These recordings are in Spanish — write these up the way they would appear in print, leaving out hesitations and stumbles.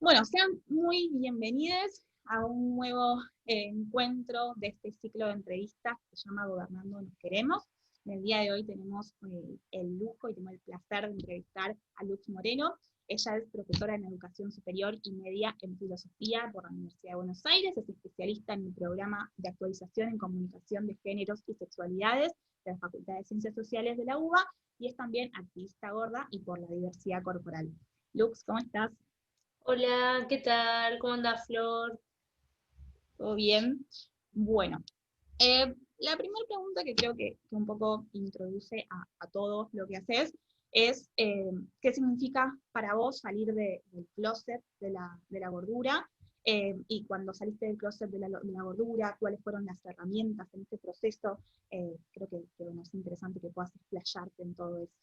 Bueno, sean muy bienvenidos a un nuevo encuentro de este ciclo de entrevistas que se llama Gobernando Nos Queremos. En el día de hoy tenemos el lujo y tenemos el placer de entrevistar a Luz Moreno. Ella es profesora en Educación Superior y Media en Filosofía por la Universidad de Buenos Aires, es especialista en el programa de actualización en comunicación de géneros y sexualidades de la Facultad de Ciencias Sociales de la UBA y es también activista gorda y por la diversidad corporal. Lux, ¿cómo estás? Hola, ¿qué tal? ¿Cómo anda Flor? ¿Todo bien? Bueno, la primera pregunta que creo que un poco introduce a todo lo que haces es ¿qué significa para vos salir del closet de la gordura? Y cuando saliste del closet de la gordura, ¿cuáles fueron las herramientas en este proceso? Creo que bueno, es interesante que puedas explayarte en todo eso.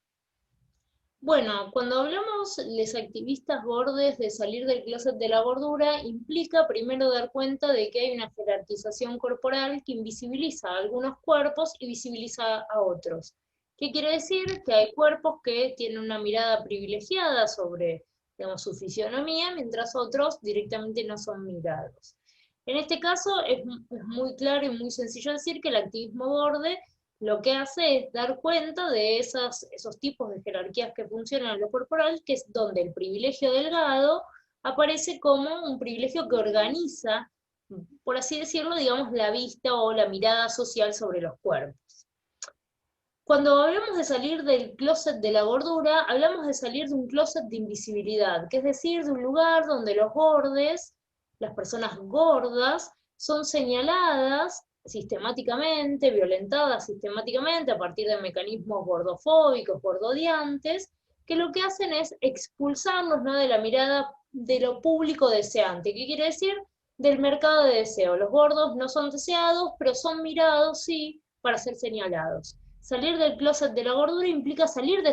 Bueno, cuando hablamos les activistas gordes de salir del closet de la gordura, implica primero dar cuenta de que hay una jerarquización corporal que invisibiliza a algunos cuerpos y visibiliza a otros. ¿Qué quiere decir? Que hay cuerpos que tienen una mirada privilegiada sobre, digamos, su fisionomía, mientras otros directamente no son mirados. En este caso es muy claro y muy sencillo decir que el activismo borde lo que hace es dar cuenta de esos tipos de jerarquías que funcionan en lo corporal, que es donde el privilegio delgado aparece como un privilegio que organiza, por así decirlo, digamos, la vista o la mirada social sobre los cuerpos. Cuando hablamos de salir del closet de la gordura, hablamos de salir de un closet de invisibilidad, que es decir, de un lugar donde los gordes, las personas gordas, son señaladas sistemáticamente, violentadas sistemáticamente a partir de mecanismos gordofóbicos, gordodiantes, que lo que hacen es expulsarnos, ¿no?, de la mirada de lo público deseante. ¿Qué quiere decir? Del mercado de deseo. Los gordos no son deseados, pero son mirados, sí, para ser señalados. Salir del closet de la gordura implica salir de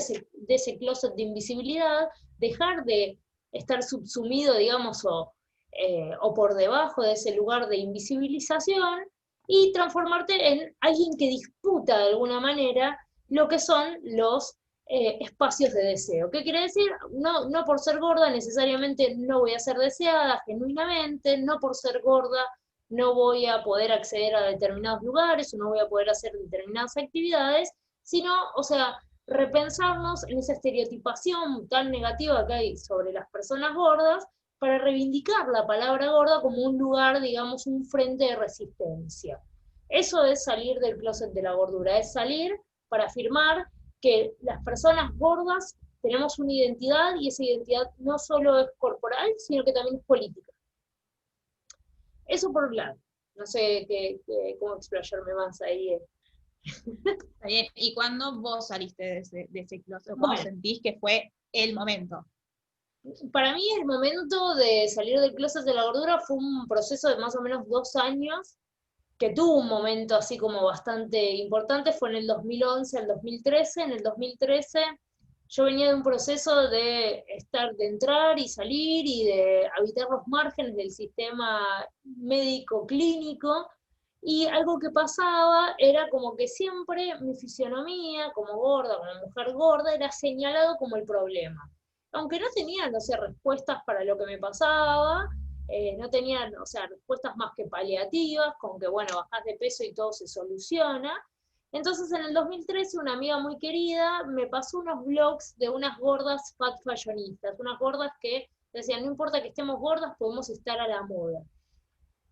ese closet de invisibilidad, dejar de estar subsumido, digamos, o por debajo de ese lugar de invisibilización y transformarte en alguien que disputa de alguna manera lo que son los espacios de deseo. ¿Qué quiere decir? No, no por ser gorda necesariamente no voy a ser deseada genuinamente, no por ser gorda no voy a poder acceder a determinados lugares o no voy a poder hacer determinadas actividades, sino, o sea, repensarnos en esa estereotipación tan negativa que hay sobre las personas gordas para reivindicar la palabra gorda como un lugar, digamos, un frente de resistencia. Eso es salir del closet de la gordura, es salir para afirmar que las personas gordas tenemos una identidad y esa identidad no solo es corporal, sino que también es política. Eso por un lado. No sé cómo explayarme más ahí. Está bien. ¿Y cuándo vos saliste de ese closet? ¿Cuándo Bueno, sentís que fue el momento? para mí el momento de salir del closet de la gordura fue un proceso de más o menos 2 años, que tuvo un momento así como bastante importante, fue en el 2011 al 2013. En el 2013 yo venía de un proceso de entrar y salir y de habitar los márgenes del sistema médico clínico, y algo que pasaba era como que siempre mi fisionomía como gorda, como mujer gorda, era señalado como el problema. Aunque no tenía, no sé, respuestas para lo que me pasaba, no tenían, o sea, respuestas más que paliativas, con que, bueno, bajás de peso y todo se soluciona. Entonces, en el 2013, una amiga muy querida me pasó unos blogs de unas gordas fat fashionistas, unas gordas que decían, no importa que estemos gordas, podemos estar a la moda.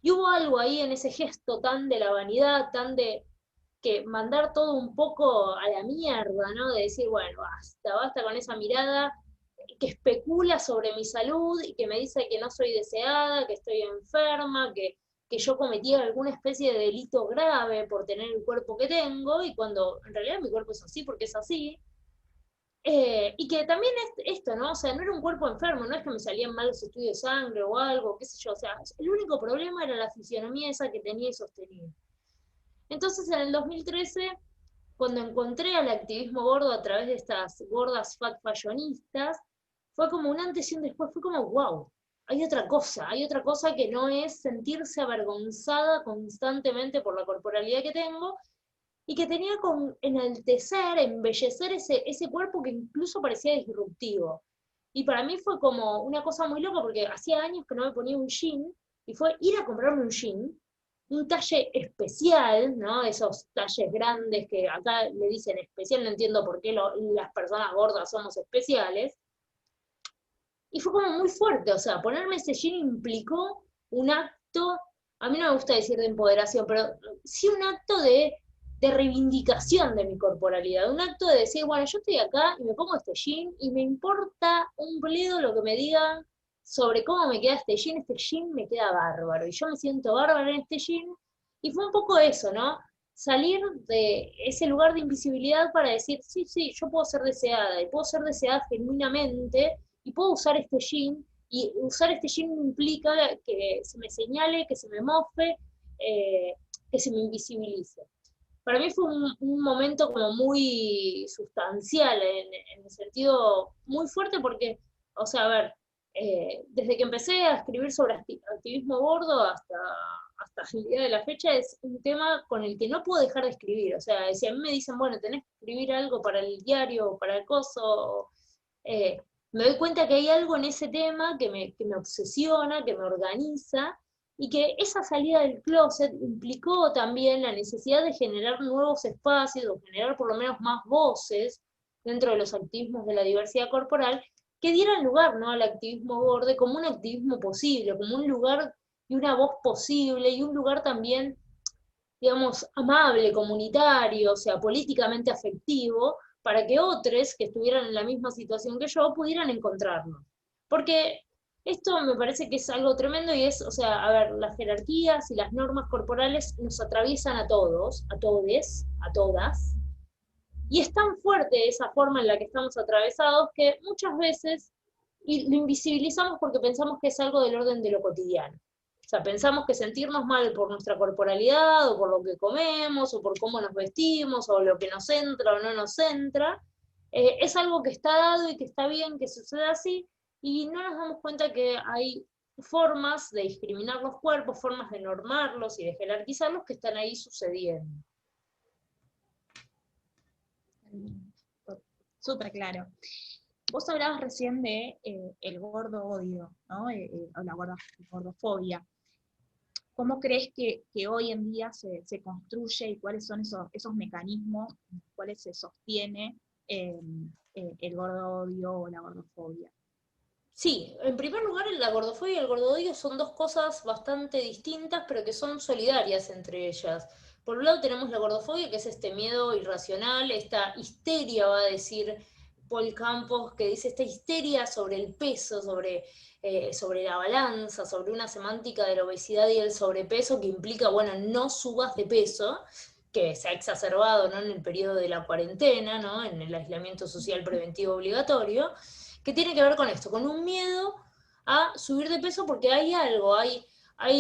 Y hubo algo ahí en ese gesto tan de la vanidad, tan de que mandar todo un poco a la mierda, ¿no? De decir, bueno, basta, basta con esa mirada que especula sobre mi salud y que me dice que no soy deseada, que estoy enferma, que yo cometí alguna especie de delito grave por tener el cuerpo que tengo, y cuando en realidad mi cuerpo es así porque es así. Y que también es esto, ¿no? O sea, no era un cuerpo enfermo, no es que me salían mal los estudios de sangre o algo, qué sé yo. O sea, el único problema era la fisionomía esa que tenía y sostenía. Entonces, en el 2013, cuando encontré al activismo gordo a través de estas gordas fat fashionistas, fue como un antes y un después, fue como, wow, hay otra cosa que no es sentirse avergonzada constantemente por la corporalidad que tengo, y que tenía con enaltecer, embellecer ese cuerpo que incluso parecía disruptivo. Y para mí fue como una cosa muy loca, porque hacía años que no me ponía un jean, y fue ir a comprarme un jean, un talle especial, ¿no? Esos talles grandes que acá le dicen especial, no entiendo por qué las personas gordas somos especiales. Y fue como muy fuerte, o sea, ponerme ese jean implicó un acto, a mí no me gusta decir de empoderación, pero sí un acto de reivindicación de mi corporalidad, un acto de decir, bueno, yo estoy acá y me pongo este jean y me importa un bledo lo que me digan sobre cómo me queda este jean me queda bárbaro, y yo me siento bárbaro en este jean, y fue un poco eso, ¿no? Salir de ese lugar de invisibilidad para decir, sí, sí, yo puedo ser deseada, y puedo ser deseada genuinamente, y puedo usar este jean, y usar este jean implica que se me señale, que se me mofe, eh, que se me invisibilice. Para mí fue un momento como muy sustancial, en el sentido muy fuerte, porque, o sea, a ver, desde que empecé a escribir sobre activismo gordo hasta el día de la fecha, es un tema con el que no puedo dejar de escribir. O sea, si a mí me dicen, bueno, tenés que escribir algo para el diario, para el coso, eh, me doy cuenta que hay algo en ese tema que me obsesiona, que me organiza, y que esa salida del closet implicó también la necesidad de generar nuevos espacios, o generar por lo menos más voces dentro de los activismos de la diversidad corporal, que dieran lugar, ¿no?, al activismo gordo como un activismo posible, como un lugar y una voz posible, y un lugar también, digamos, amable, comunitario, o sea, políticamente afectivo, para que otros que estuvieran en la misma situación que yo pudieran encontrarnos. Porque esto me parece que es algo tremendo, y es, o sea, a ver, las jerarquías y las normas corporales nos atraviesan a todos, a todes, a todas, y es tan fuerte esa forma en la que estamos atravesados que muchas veces lo invisibilizamos porque pensamos que es algo del orden de lo cotidiano. O sea, pensamos que sentirnos mal por nuestra corporalidad, o por lo que comemos, o por cómo nos vestimos, o lo que nos entra o no nos entra, es algo que está dado y que está bien que suceda así, y no nos damos cuenta que hay formas de discriminar los cuerpos, formas de normarlos y de jerarquizarlos que están ahí sucediendo. Súper claro. Vos hablabas recién de el gordo odio, ¿no? O la gordofobia. ¿Cómo crees que hoy en día se construye, y cuáles son esos mecanismos en los cuales se sostiene el gordo odio o la gordofobia? Sí, en primer lugar, la gordofobia y el gordodio son dos cosas bastante distintas, pero que son solidarias entre ellas. Por un lado tenemos la gordofobia, que es este miedo irracional, esta histeria, va a decir Paul Campos, que dice esta histeria sobre el peso, sobre la balanza, sobre una semántica de la obesidad y el sobrepeso que implica, bueno, no subas de peso, que se ha exacerbado, ¿no?, en el periodo de la cuarentena, ¿no?, en el aislamiento social preventivo obligatorio, que tiene que ver con esto, con un miedo a subir de peso, porque hay algo, hay,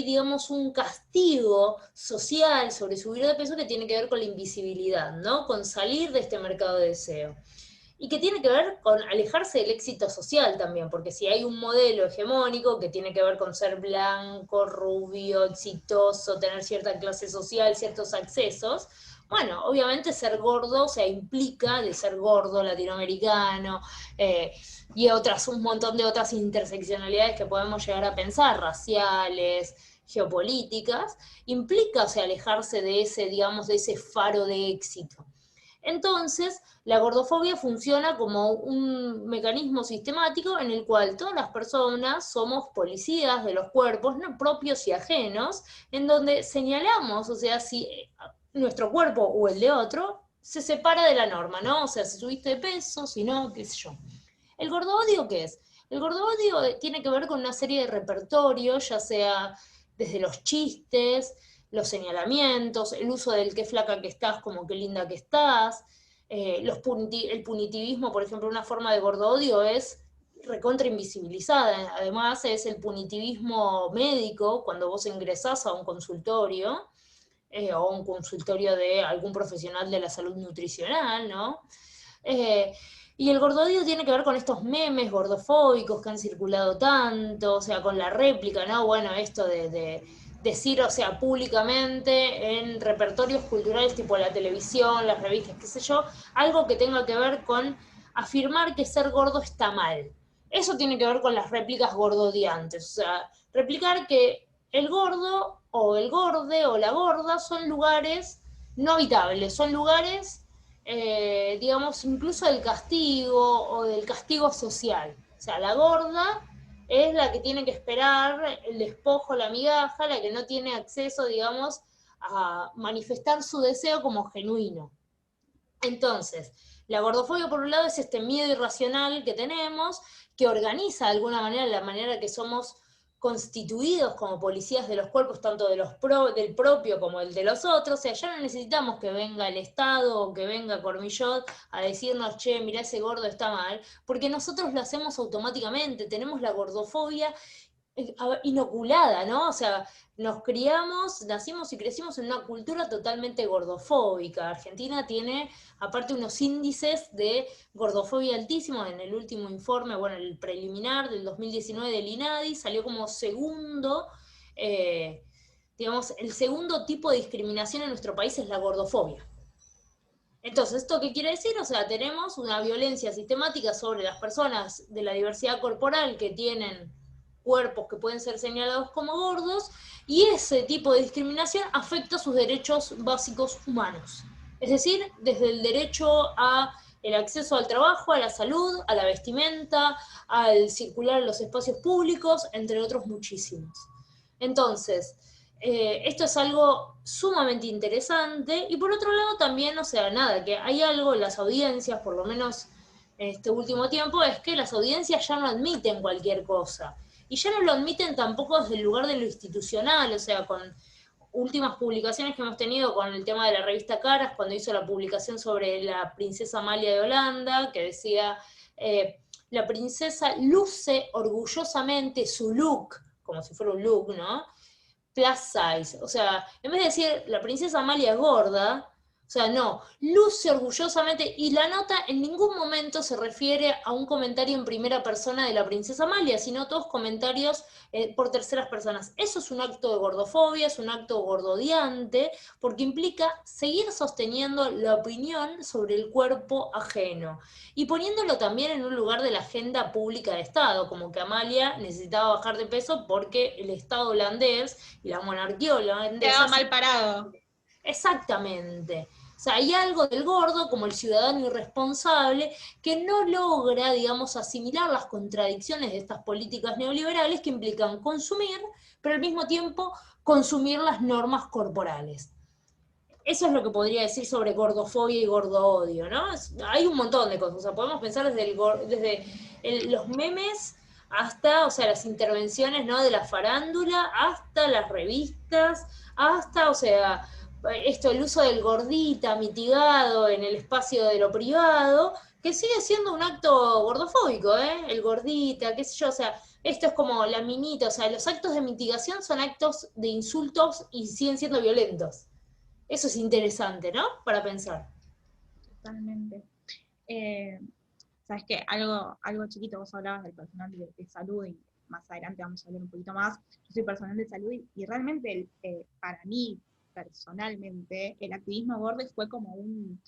digamos, un castigo social sobre subir de peso que tiene que ver con la invisibilidad, ¿no?, con salir de este mercado de deseo. Y que tiene que ver con alejarse del éxito social también, porque si hay un modelo hegemónico que tiene que ver con ser blanco, rubio, exitoso, tener cierta clase social, ciertos accesos, bueno, obviamente ser gordo, o sea, implica de ser gordo latinoamericano, y un montón de otras interseccionalidades que podemos llegar a pensar, raciales, geopolíticas, implica, o sea, alejarse de ese, digamos, de ese faro de éxito. Entonces, la gordofobia funciona como un mecanismo sistemático en el cual todas las personas somos policías de los cuerpos, no propios y ajenos, en donde señalamos, o sea, si nuestro cuerpo o el de otro se separa de la norma, ¿no? O sea, si subiste de peso, si no, qué sé yo. ¿El gordodio qué es? El gordodio tiene que ver con una serie de repertorios, ya sea desde los chistes, los señalamientos, el uso del qué flaca que estás como qué linda que estás, el punitivismo, por ejemplo, una forma de gordodio es recontra invisibilizada. Además es el punitivismo médico, cuando vos ingresás a un consultorio, o un consultorio de algún profesional de la salud nutricional, ¿no? Y el gordodio tiene que ver con estos memes gordofóbicos que han circulado tanto, o sea, con la réplica, ¿no? Bueno, esto de decir, o sea, públicamente en repertorios culturales tipo la televisión, las revistas, qué sé yo, algo que tenga que ver con afirmar que ser gordo está mal. Eso tiene que ver con las réplicas gordodiantes, o sea, replicar que el gordo o el gorde o la gorda son lugares no habitables, son lugares, digamos, incluso del castigo o del castigo social. O sea, la gorda es la que tiene que esperar el despojo, la migaja, la que no tiene acceso, digamos, a manifestar su deseo como genuino. Entonces, la gordofobia por un lado es este miedo irracional que tenemos, que organiza de alguna manera la manera que somos constituidos como policías de los cuerpos, tanto de del propio como el de los otros. O sea, ya no necesitamos que venga el Estado o que venga Cormillot a decirnos, che, mirá, ese gordo está mal, porque nosotros lo hacemos automáticamente, tenemos la gordofobia inoculada, ¿no? O sea, nos criamos, nacimos y crecimos en una cultura totalmente gordofóbica. Argentina tiene, aparte, unos índices de gordofobia altísimos. En el último informe, bueno, el preliminar del 2019 del INADI, salió como segundo, digamos, el segundo tipo de discriminación en nuestro país es la gordofobia. Entonces, ¿esto qué quiere decir? O sea, tenemos una violencia sistemática sobre las personas de la diversidad corporal que tienen cuerpos que pueden ser señalados como gordos, y ese tipo de discriminación afecta sus derechos básicos humanos. Es decir, desde el derecho a el acceso al trabajo, a la salud, a la vestimenta, al circular en los espacios públicos, entre otros muchísimos. Entonces, esto es algo sumamente interesante, y por otro lado también, o sea, nada, que hay algo en las audiencias, por lo menos en este último tiempo, es que las audiencias ya no admiten cualquier cosa, y ya no lo admiten tampoco desde el lugar de lo institucional, o sea, con últimas publicaciones que hemos tenido con el tema de la revista Caras, cuando hizo la publicación sobre la princesa Amalia de Holanda, que decía, la princesa luce orgullosamente su look, como si fuera un look, ¿no? Plus size. O sea, en vez de decir la princesa Amalia es gorda, o sea, no, luce orgullosamente, y la nota en ningún momento se refiere a un comentario en primera persona de la princesa Amalia, sino todos comentarios por terceras personas. Eso es un acto de gordofobia, es un acto gordodiante, porque implica seguir sosteniendo la opinión sobre el cuerpo ajeno y poniéndolo también en un lugar de la agenda pública de Estado, como que Amalia necesitaba bajar de peso porque el Estado holandés y la monarquía Quedaba holandesa... mal parado. Exactamente. O sea, hay algo del gordo, como el ciudadano irresponsable, que no logra, digamos, asimilar las contradicciones de estas políticas neoliberales que implican consumir, pero al mismo tiempo consumir las normas corporales. Eso es lo que podría decir sobre gordofobia y gordo-odio, ¿no? Hay un montón de cosas. O sea, podemos pensar los memes hasta, o sea, las intervenciones, ¿no?, de la farándula, hasta las revistas, hasta, o sea, esto, el uso del gordita mitigado en el espacio de lo privado, que sigue siendo un acto gordofóbico, ¿eh? El gordita, qué sé yo, o sea, esto es como la minita, o sea, los actos de mitigación son actos de insultos y siguen siendo violentos. Eso es interesante, ¿no? Para pensar. Totalmente. Sabes que algo chiquito, vos hablabas del personal de salud, y más adelante vamos a hablar un poquito más. Yo soy personal de salud, y realmente para mí, personalmente, el activismo borde fue como un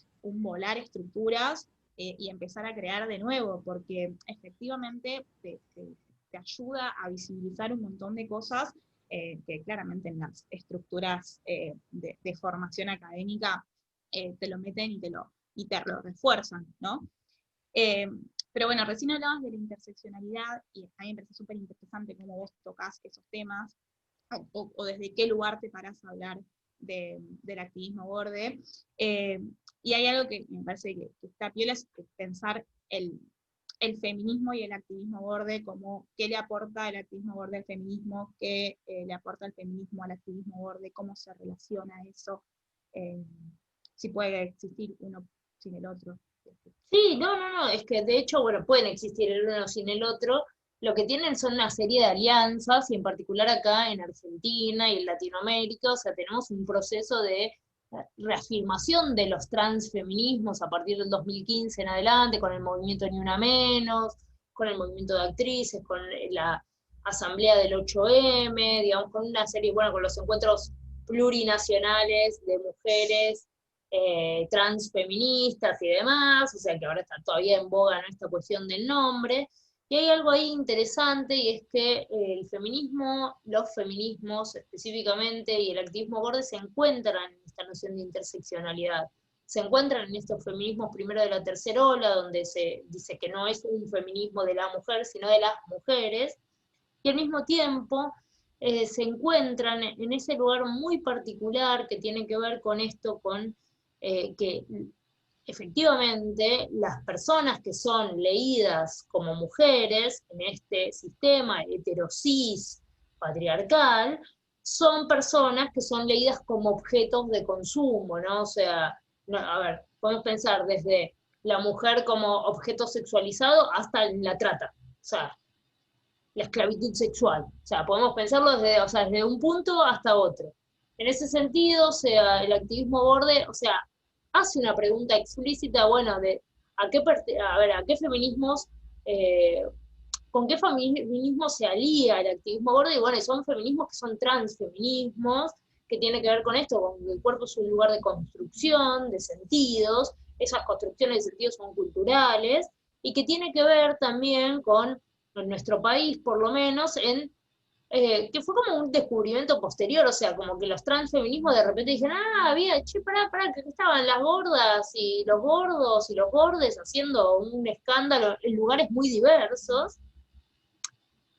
volar estructuras, y empezar a crear de nuevo, porque efectivamente te ayuda a visibilizar un montón de cosas, que claramente en las estructuras de formación académica te lo meten y te lo refuerzan, ¿no? Eh, pero bueno, recién hablabas de la interseccionalidad, y a mí me parece súper interesante cómo vos tocas esos temas, o desde qué lugar te parás a hablar del activismo borde. Y hay algo que me parece que está piola, es pensar el feminismo y el activismo borde, como qué le aporta el activismo borde al feminismo, qué le aporta el feminismo al activismo borde, cómo se relaciona eso, eh, si puede existir uno sin el otro. Sí, no, es que de hecho, bueno, pueden existir el uno sin el otro. Lo que tienen son una serie de alianzas, y en particular acá en Argentina y en Latinoamérica, o sea, tenemos un proceso de reafirmación de los transfeminismos a partir del 2015 en adelante, con el movimiento Ni Una Menos, con el movimiento de actrices, con la asamblea del 8M, digamos, con una serie, bueno, con los encuentros plurinacionales de mujeres transfeministas y demás, o sea que ahora está todavía en boga, ¿no?, esta cuestión del nombre, Y hay algo ahí interesante, y es que el feminismo, los feminismos específicamente, y el activismo borde se encuentran en esta noción de interseccionalidad. Se encuentran en estos feminismos primero de la tercera ola, donde se dice que no es un feminismo de la mujer, sino de las mujeres, y al mismo tiempo se encuentran en ese lugar muy particular que tiene que ver con esto, con que efectivamente las personas que son leídas como mujeres en este sistema heterosis patriarcal, son personas que son leídas como objetos de consumo, ¿no? O sea, no, a ver, podemos pensar desde la mujer como objeto sexualizado hasta la trata, o sea, la esclavitud sexual. O sea, podemos pensarlo desde, o sea, desde un punto hasta otro. En ese sentido, o sea, el activismo borde, o sea, hace una pregunta explícita, bueno, de a ver, a qué feminismos, eh, con qué feminismo se alía el activismo borde, y bueno, son feminismos que son transfeminismos, que tiene que ver con esto, con que el cuerpo es un lugar de construcción, de sentidos, esas construcciones de sentidos son culturales, y que tiene que ver también con, en nuestro país por lo menos, que fue como un descubrimiento posterior, o sea, como que los transfeminismos de repente dijeron, había, che, pará, que estaban las gordas y los gordos y los gordes haciendo un escándalo en lugares muy diversos,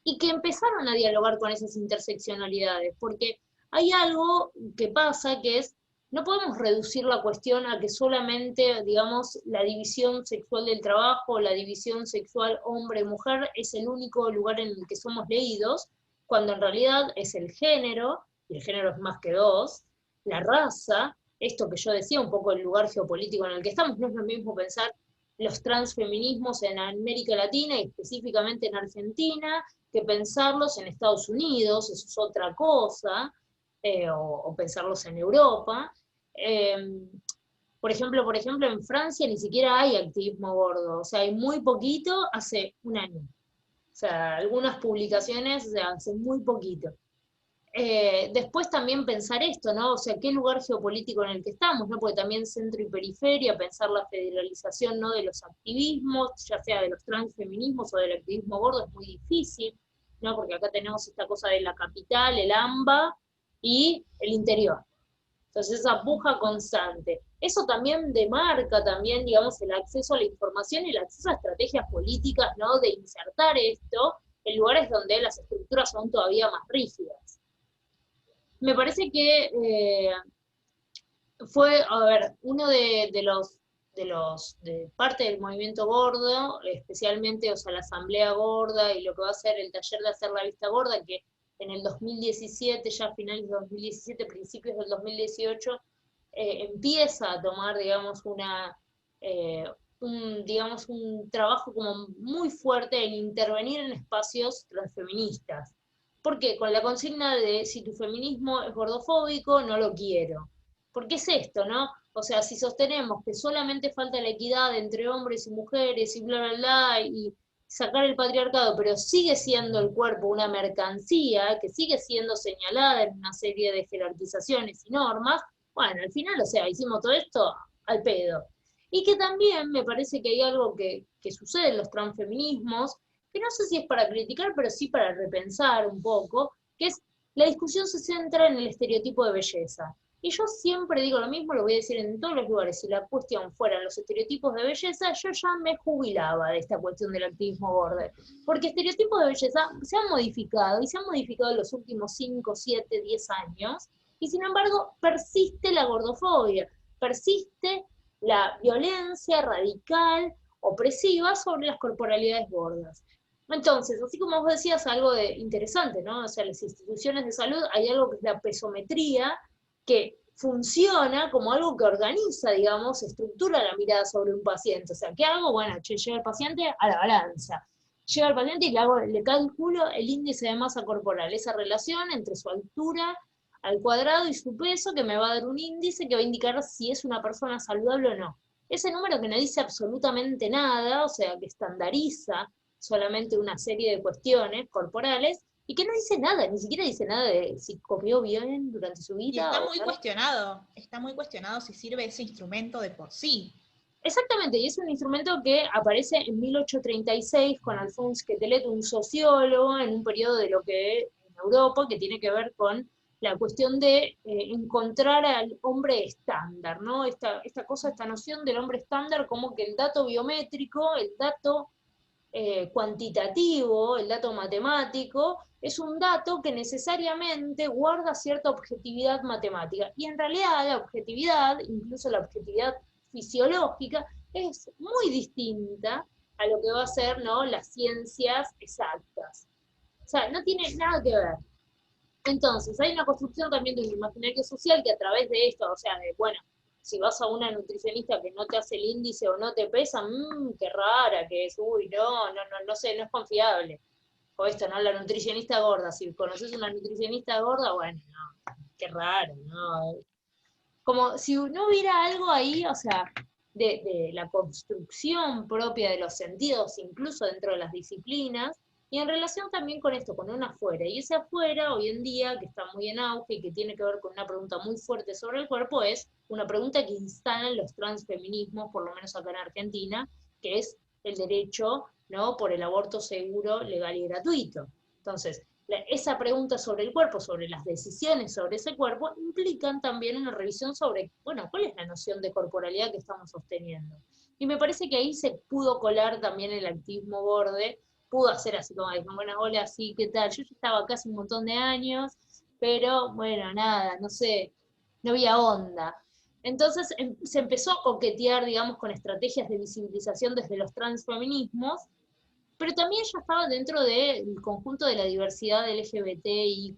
y que empezaron a dialogar con esas interseccionalidades, porque hay algo que pasa que es, no podemos reducir la cuestión a que solamente, digamos, la división sexual del trabajo, la división sexual hombre-mujer es el único lugar en el que somos leídos, cuando en realidad es el género, y el género es más que dos, la raza, esto que yo decía, un poco el lugar geopolítico en el que estamos, no es lo mismo pensar los transfeminismos en América Latina y específicamente en Argentina, que pensarlos en Estados Unidos, eso es otra cosa, o pensarlos en Europa. Eh, por ejemplo, en Francia ni siquiera hay activismo gordo, o sea, hay muy poquito hace un año. O sea, algunas publicaciones, o sea, hace muy poquito. Después también pensar esto, ¿no? O sea, qué lugar geopolítico en el que estamos, ¿no? Porque también centro y periferia, pensar la federalización, ¿no? De los activismos, ya sea de los transfeminismos o del activismo gordo, es muy difícil, ¿no? Porque acá tenemos esta cosa de la capital, el AMBA y el interior. Entonces, esa puja constante. Eso también demarca también, digamos, el acceso a la información y el acceso a estrategias políticas, ¿no? De insertar esto en lugares donde las estructuras son todavía más rígidas. Me parece que fue, a ver, uno de parte del movimiento gordo, especialmente, o sea, la asamblea gorda y lo que va a ser el taller de hacer la vista gorda, que en el 2017, ya a finales de 2017, principios del 2018, empieza a tomar, digamos, digamos, un trabajo como muy fuerte en intervenir en espacios transfeministas. Porque con la consigna de si tu feminismo es gordofóbico, no lo quiero. Porque es esto, ¿no? O sea, si sostenemos que solamente falta la equidad entre hombres y mujeres y bla, bla, bla, y sacar el patriarcado, pero sigue siendo el cuerpo una mercancía que sigue siendo señalada en una serie de jerarquizaciones y normas, bueno, al final, o sea, hicimos todo esto al pedo. Y que también me parece que hay algo que sucede en los transfeminismos, que no sé si es para criticar, pero sí para repensar un poco, que es la discusión se centra en el estereotipo de belleza. Y yo siempre digo lo mismo, lo voy a decir en todos los lugares, si la cuestión fueran los estereotipos de belleza, yo ya me jubilaba de esta cuestión del activismo border. Porque estereotipos de belleza se han modificado, y se han modificado en los últimos 5, 7, 10 años, y sin embargo persiste la gordofobia, persiste la violencia radical, opresiva sobre las corporalidades gordas. Entonces, así como vos decías, algo de interesante, ¿no? O sea, las instituciones de salud, hay algo que es la pesometría, que funciona como algo que organiza, digamos, estructura la mirada sobre un paciente. O sea, ¿qué hago? Bueno, llega el paciente a la balanza. Llega el paciente y le calculo el índice de masa corporal, esa relación entre su altura al cuadrado y su peso, que me va a dar un índice que va a indicar si es una persona saludable o no. Ese número que no dice absolutamente nada, o sea, que estandariza solamente una serie de cuestiones corporales, y que no dice nada, ni siquiera dice nada de si comió bien durante su Y vida. está muy cuestionado si sirve ese instrumento de por sí. Exactamente, y es un instrumento que aparece en 1836 con Alphonse Quetelet, un sociólogo, en un periodo de lo que en Europa, que tiene que ver con la cuestión de encontrar al hombre estándar, ¿no? Esta noción del hombre estándar como que el dato biométrico, el dato cuantitativo, el dato matemático, es un dato que necesariamente guarda cierta objetividad matemática. Y en realidad la objetividad, incluso la objetividad fisiológica, es muy distinta a lo que va a ser, ¿no?, las ciencias exactas. O sea, no tiene nada que ver. Entonces, hay una construcción también de un imaginario social que a través de esto, o sea, de, bueno, si vas a una nutricionista que no te hace el índice o no te pesa, qué rara que es, uy, no sé, no es confiable. O esto, ¿no? La nutricionista gorda, si conoces una nutricionista gorda, bueno, no, qué raro, ¿no? Como si no hubiera algo ahí, o sea, de la construcción propia de los sentidos, incluso dentro de las disciplinas, y en relación también con esto, con un afuera. Y ese afuera, hoy en día, que está muy en auge y que tiene que ver con una pregunta muy fuerte sobre el cuerpo, es una pregunta que instalan los transfeminismos, por lo menos acá en Argentina, que es el derecho, ¿no?, por el aborto seguro, legal y gratuito. Entonces, esa pregunta sobre el cuerpo, sobre las decisiones sobre ese cuerpo, implican también una revisión sobre, bueno, cuál es la noción de corporalidad que estamos sosteniendo. Y me parece que ahí se pudo colar también el activismo borde, pudo hacer así como, bueno, hola, sí, ¿qué tal? Yo ya estaba acá hace un montón de años, pero bueno, nada, no sé, no había onda. Entonces se empezó a coquetear, digamos, con estrategias de visibilización desde los transfeminismos, pero también ya estaba dentro del conjunto de la diversidad LGBTIQ+,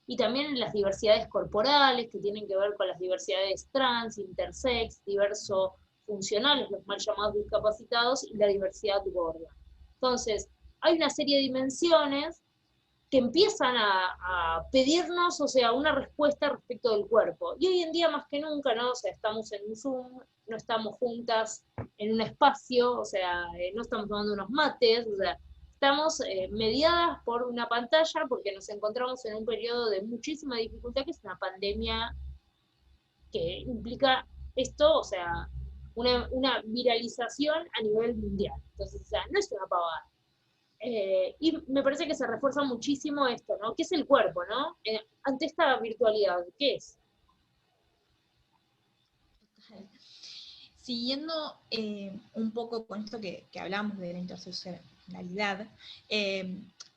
y también las diversidades corporales, que tienen que ver con las diversidades trans, intersex, diverso funcionales, los mal llamados discapacitados, y la diversidad gorda. Entonces, hay una serie de dimensiones que empiezan a pedirnos, o sea, una respuesta respecto del cuerpo. Y hoy en día más que nunca, ¿no? O sea, estamos en un Zoom, no estamos juntas en un espacio, o sea, no estamos tomando unos mates, o sea, estamos mediadas por una pantalla porque nos encontramos en un periodo de muchísima dificultad, que es una pandemia que implica esto, o sea, una viralización a nivel mundial. Entonces, o sea, no es una pavada. Y me parece que se refuerza muchísimo esto, ¿no? ¿Qué es el cuerpo, no? Ante esta virtualidad, ¿qué es? Siguiendo un poco con esto que hablamos de la interseccionalidad,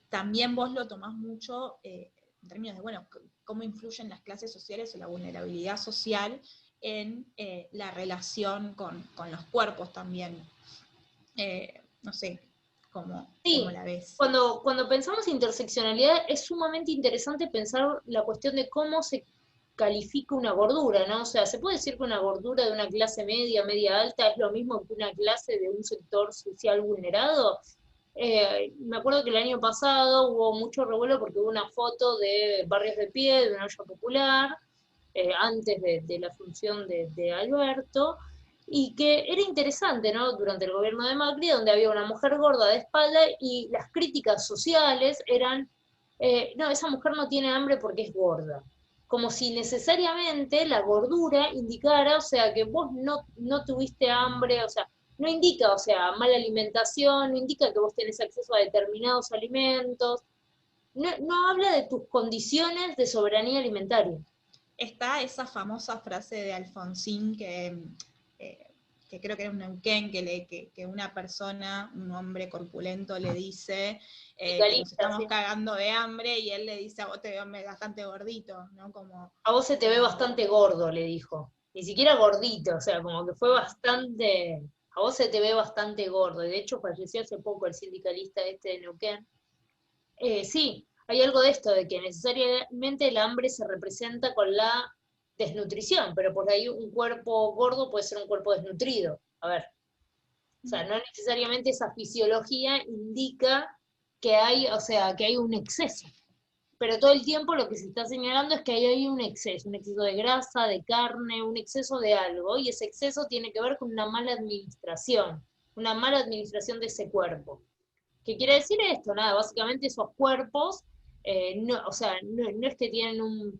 también vos lo tomás mucho en términos de, bueno, cómo influyen las clases sociales o la vulnerabilidad social en la relación con los cuerpos también. No sé, cómo Sí, la ves. cuando pensamos interseccionalidad es sumamente interesante pensar la cuestión de cómo se califica una gordura, ¿no? O sea, ¿se puede decir que una gordura de una clase media, media alta es lo mismo que una clase de un sector social vulnerado? Me acuerdo que el año pasado hubo mucho revuelo porque hubo una foto de Barrios de Pie, de una olla popular, antes de la función de Alberto, y que era interesante, ¿no? Durante el gobierno de Macri, donde había una mujer gorda de espalda y las críticas sociales eran, no, esa mujer no tiene hambre porque es gorda. Como si necesariamente la gordura indicara, o sea, que vos no tuviste hambre, o sea, no indica, o sea, mala alimentación, no indica que vos tenés acceso a determinados alimentos, no habla de tus condiciones de soberanía alimentaria. Está esa famosa frase de Alfonsín eh, que creo que era un Neuquén, que una persona, un hombre corpulento, le dice que nos estamos Sí. cagando de hambre, y él le dice, a vos te veo bastante gordito, ¿no? A vos se te ve bastante gordo, le dijo. Ni siquiera gordito, o sea, como que fue bastante, a vos se te ve bastante gordo. Y de hecho falleció hace poco el sindicalista este de Neuquén. Sí, hay algo de esto, de que necesariamente el hambre se representa con la desnutrición, pero por ahí un cuerpo gordo puede ser un cuerpo desnutrido. A ver, o sea, no necesariamente esa fisiología indica que hay, o sea, que hay un exceso. Pero todo el tiempo lo que se está señalando es que ahí hay un exceso de grasa, de carne, un exceso de algo, y ese exceso tiene que ver con una mala administración de ese cuerpo. ¿Qué quiere decir esto? Nada, básicamente esos cuerpos, no, o sea, no es que tienen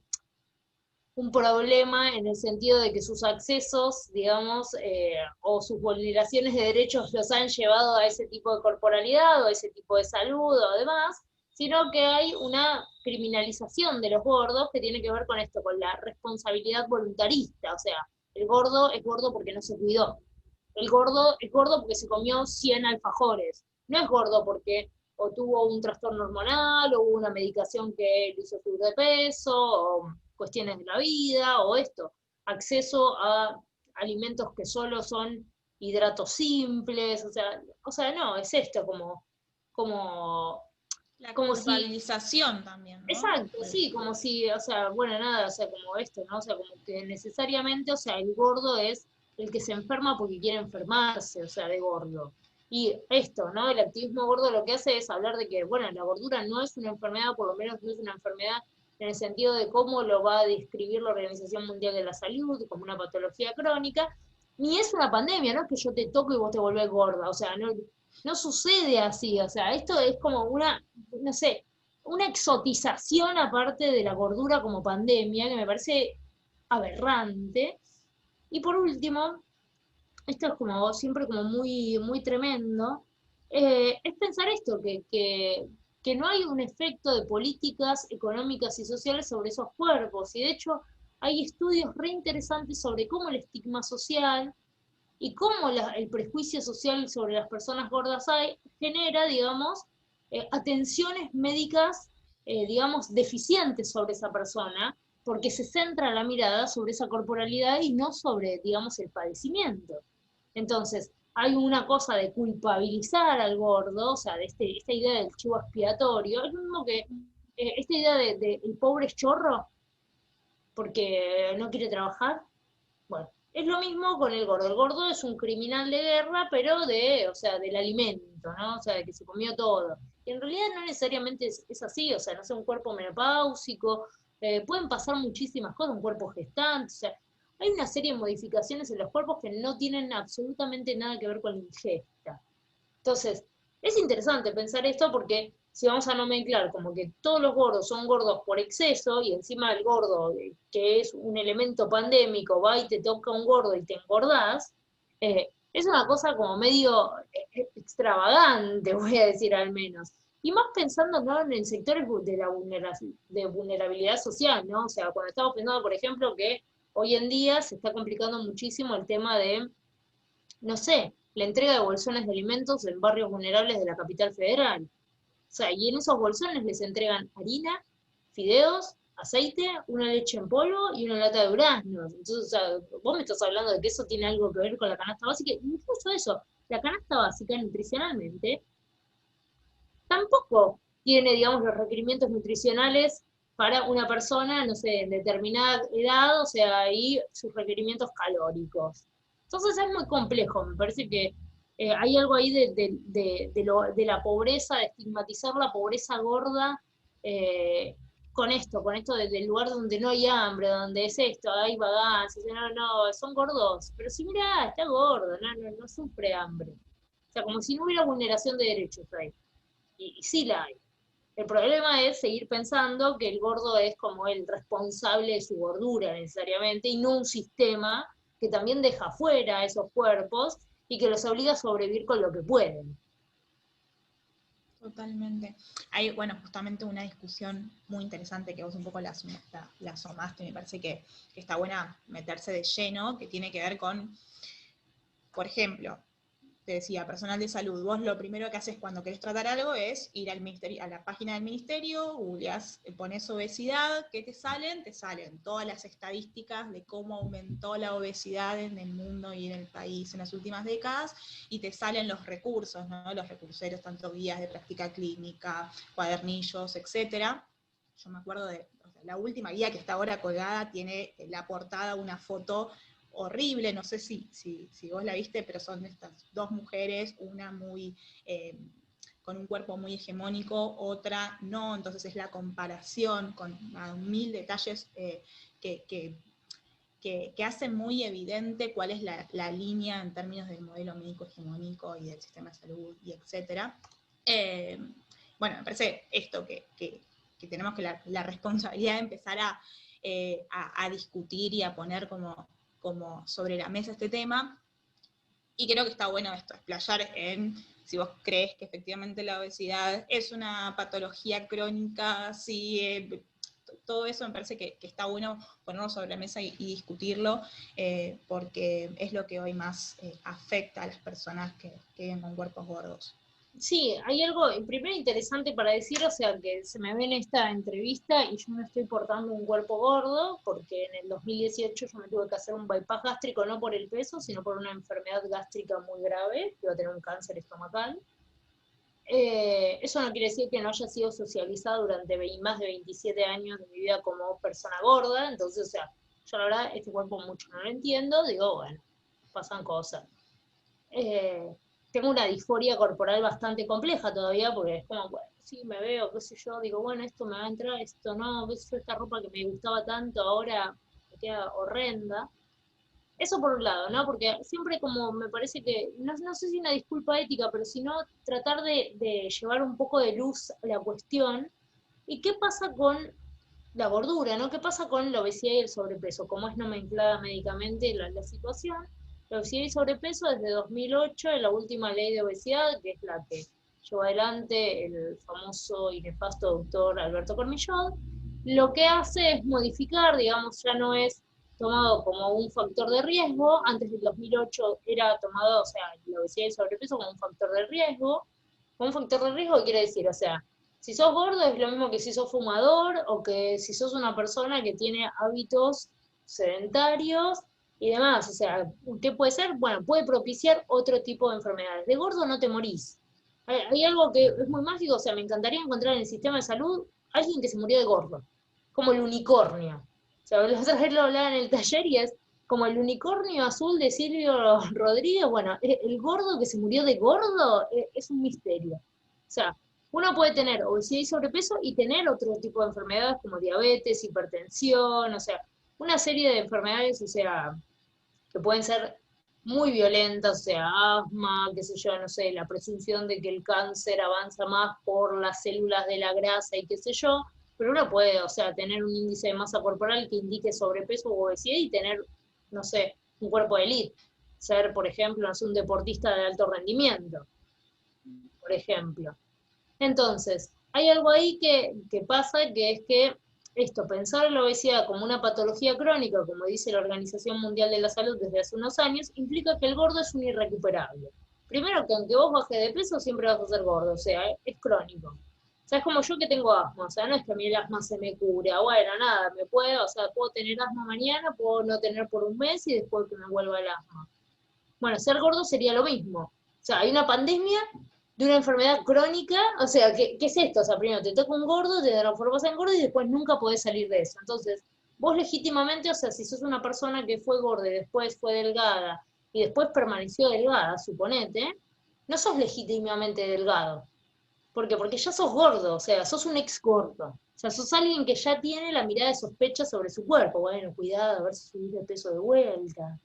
un problema en el sentido de que sus accesos, digamos, o sus vulneraciones de derechos los han llevado a ese tipo de corporalidad o a ese tipo de salud o demás, sino que hay una criminalización de los gordos que tiene que ver con esto, con la responsabilidad voluntarista, o sea, el gordo es gordo porque no se cuidó, el gordo es gordo porque se comió 100 alfajores, no es gordo porque o tuvo un trastorno hormonal, o hubo una medicación que le hizo subir de peso, o cuestiones de la vida, o esto, acceso a alimentos que solo son hidratos simples, o sea, no, es esto como, La como si, culpabilización también, ¿no? exacto, sí, como si, o sea, bueno, nada, o sea, como esto, ¿no? O sea, como que necesariamente, o sea, el gordo es el que se enferma porque quiere enfermarse, o sea, de gordo. Y esto, ¿no? El activismo gordo lo que hace es hablar de que, bueno, la gordura no es una enfermedad, por lo menos no es una enfermedad en el sentido de cómo lo va a describir la Organización Mundial de la Salud, como una patología crónica, ni es una pandemia, no es que yo te toco y vos te volvés gorda, o sea, no sucede así, o sea, esto es como una, no sé, una exotización aparte de la gordura como pandemia, que me parece aberrante. Y por último, esto es como siempre como muy, muy tremendo, es pensar esto, que no hay un efecto de políticas económicas y sociales sobre esos cuerpos. Y de hecho hay estudios re interesantes sobre cómo el estigma social y cómo el prejuicio social sobre las personas gordas genera, digamos, atenciones médicas, digamos, deficientes sobre esa persona, porque se centra la mirada sobre esa corporalidad y no sobre, digamos, el padecimiento. Entonces, hay una cosa de culpabilizar al gordo, o sea, de esta idea del chivo expiatorio, es lo mismo que esta idea de el pobre es chorro porque no quiere trabajar. Bueno, es lo mismo con el gordo. El gordo es un criminal de guerra, pero o sea, del alimento, ¿no? O sea, de que se comió todo. Y en realidad no necesariamente es así, o sea, no sé, un cuerpo menopáusico, pueden pasar muchísimas cosas, un cuerpo gestante, o sea, hay una serie de modificaciones en los cuerpos que no tienen absolutamente nada que ver con la ingesta. Entonces, es interesante pensar esto porque si vamos a nomenclar como que todos los gordos son gordos por exceso y encima el gordo, que es un elemento pandémico, va y te toca un gordo y te engordás, es una cosa como medio extravagante, voy a decir al menos. Y más pensando, ¿no?, en sectores de la de vulnerabilidad social, ¿no? O sea, cuando estamos pensando, por ejemplo, que hoy en día se está complicando muchísimo el tema de, no sé, la entrega de bolsones de alimentos en barrios vulnerables de la capital federal. O sea, y en esos bolsones les entregan harina, fideos, aceite, una leche en polvo y una lata de duraznos. Entonces, o sea, vos me estás hablando de que eso tiene algo que ver con la canasta básica, incluso eso, la canasta básica nutricionalmente tampoco tiene, digamos, los requerimientos nutricionales para una persona, no sé, en determinada edad, o sea, y sus requerimientos calóricos. Entonces es muy complejo, me parece que hay algo ahí de la pobreza, de estigmatizar la pobreza gorda, con esto del lugar donde no hay hambre, donde es esto, hay vagancias, no, no, son gordos, pero si mira, está gordo, no sufre hambre. O sea, como si no hubiera vulneración de derechos ahí. Y sí la hay. El problema es seguir pensando que el gordo es como el responsable de su gordura necesariamente y no un sistema que también deja fuera a esos cuerpos y que los obliga a sobrevivir con lo que pueden. Totalmente. Hay, bueno, justamente una discusión muy interesante que vos un poco la asomaste, me parece que está buena meterse de lleno, que tiene que ver con, por ejemplo, te decía, personal de salud, vos lo primero que haces cuando querés tratar algo es ir al ministerio, a la página del ministerio, googleás, pones obesidad, ¿qué te salen? Te salen todas las estadísticas de cómo aumentó la obesidad en el mundo y en el país en las últimas décadas, y te salen los recursos, ¿no? Los recurseros, tanto guías de práctica clínica, cuadernillos, etcétera. Yo me acuerdo de la última guía que está ahora colgada, tiene la portada una foto horrible, no sé si vos la viste, pero son estas dos mujeres, una muy con un cuerpo muy hegemónico, otra no, entonces es la comparación con mil detalles que hacen muy evidente cuál es la línea en términos del modelo médico hegemónico y del sistema de salud, y etcétera. Bueno, me parece esto, que tenemos que la responsabilidad de empezar a a discutir y a poner como sobre la mesa este tema. Y creo que está bueno esto, explayar en si vos crees que efectivamente la obesidad es una patología crónica, si todo eso me parece que está bueno ponerlo sobre la mesa y discutirlo, porque es lo que hoy más afecta a las personas que viven con cuerpos gordos. Sí, hay algo primero interesante para decir, o sea, que se me ve en esta entrevista y yo me estoy portando un cuerpo gordo, porque en el 2018 yo me tuve que hacer un bypass gástrico, no por el peso, sino por una enfermedad gástrica muy grave, que iba a tener un cáncer estomacal. Eso no quiere decir que no haya sido socializada durante más de 27 años de mi vida como persona gorda, entonces, o sea, yo la verdad este cuerpo mucho no lo entiendo, digo, bueno, pasan cosas. Tengo una disforia corporal bastante compleja todavía, porque es como, bueno, sí, me veo, qué sé yo, digo, bueno, esto me va a entrar, esto no, qué sé yo, esta ropa que me gustaba tanto ahora me queda horrenda. Eso por un lado, ¿no? Porque siempre como me parece que, no sé si una disculpa ética, pero sino tratar de llevar un poco de luz a la cuestión. ¿Y qué pasa con la gordura, ¿no? ¿Qué pasa con la obesidad y el sobrepeso? ¿Cómo es nomenclada médicamente la situación? La obesidad y sobrepeso desde 2008, en la última ley de obesidad, que es la que llevó adelante el famoso y nefasto doctor Alberto Cormillot, lo que hace es modificar, digamos, ya no es tomado como un factor de riesgo, antes del 2008 era tomado, o sea, la obesidad y el sobrepeso como un factor de riesgo. Un factor de riesgo, ¿qué quiere decir? O sea, si sos gordo es lo mismo que si sos fumador o que si sos una persona que tiene hábitos sedentarios y demás. O sea, ¿qué puede ser? Bueno, puede propiciar otro tipo de enfermedades. De gordo no te morís. Hay algo que es muy mágico, o sea, me encantaría encontrar en el sistema de salud alguien que se murió de gordo, como el unicornio. O sea, la otra vez lo hablaba en el taller y es como el unicornio azul de Silvio Rodríguez. Bueno, el gordo que se murió de gordo es un misterio. O sea, uno puede tener obesidad y sobrepeso y tener otro tipo de enfermedades como diabetes, hipertensión, o sea, una serie de enfermedades, o sea, que pueden ser muy violentas, o sea, asma, qué sé yo, no sé, la presunción de que el cáncer avanza más por las células de la grasa y qué sé yo, pero uno puede, o sea, tener un índice de masa corporal que indique sobrepeso o obesidad y tener, no sé, un cuerpo de élite, ser, por ejemplo, no sé, un deportista de alto rendimiento, por ejemplo. Entonces, hay algo ahí que pasa, que es que esto, pensar en la obesidad como una patología crónica, como dice la Organización Mundial de la Salud desde hace unos años, implica que el gordo es un irrecuperable. Primero, que aunque vos bajes de peso, siempre vas a ser gordo, o sea, es crónico. O sea, es como yo que tengo asma, o sea, no es que a mí el asma se me cura, bueno, nada, me puedo, o sea, puedo tener asma mañana, puedo no tener por un mes y después que me vuelva el asma. Bueno, ser gordo sería lo mismo. O sea, hay una pandemia de una enfermedad crónica, o sea, ¿qué es esto? O sea, primero te toca un gordo, te transformas en gordo y después nunca podés salir de eso. Entonces, vos legítimamente, o sea, si sos una persona que fue gorda y después fue delgada y después permaneció delgada, suponete, no sos legítimamente delgado. ¿Por qué? Porque ya sos gordo, o sea, sos un ex gordo. O sea, sos alguien que ya tiene la mirada de sospecha sobre su cuerpo. Bueno, cuidado, a ver si subís de peso de vuelta.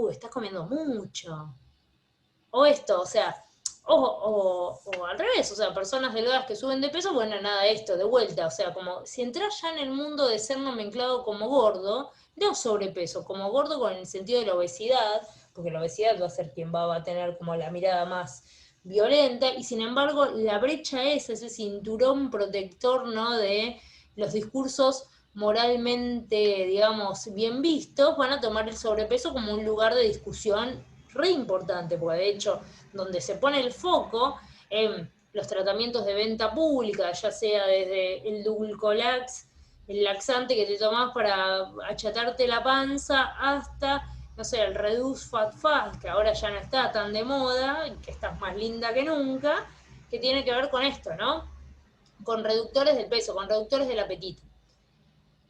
Estás comiendo mucho. O esto, o sea, o al revés, o sea, personas delgadas que suben de peso, bueno, nada, esto, de vuelta, o sea, como si entras ya en el mundo de ser nomenclado como gordo, no sobrepeso, como gordo con el sentido de la obesidad, porque la obesidad va a ser quien va a tener como la mirada más violenta, y sin embargo, la brecha es ese cinturón protector, ¿no?, de los discursos moralmente, digamos, bien vistos, van a tomar el sobrepeso como un lugar de discusión re importante, porque de hecho, donde se pone el foco en los tratamientos de venta pública, ya sea desde el Dulcolax, el laxante que te tomás para achatarte la panza, hasta, no sé, el Reduce Fat Fat, que ahora ya no está tan de moda, que estás más linda que nunca, que tiene que ver con esto, ¿no? Con reductores del peso, con reductores del apetito.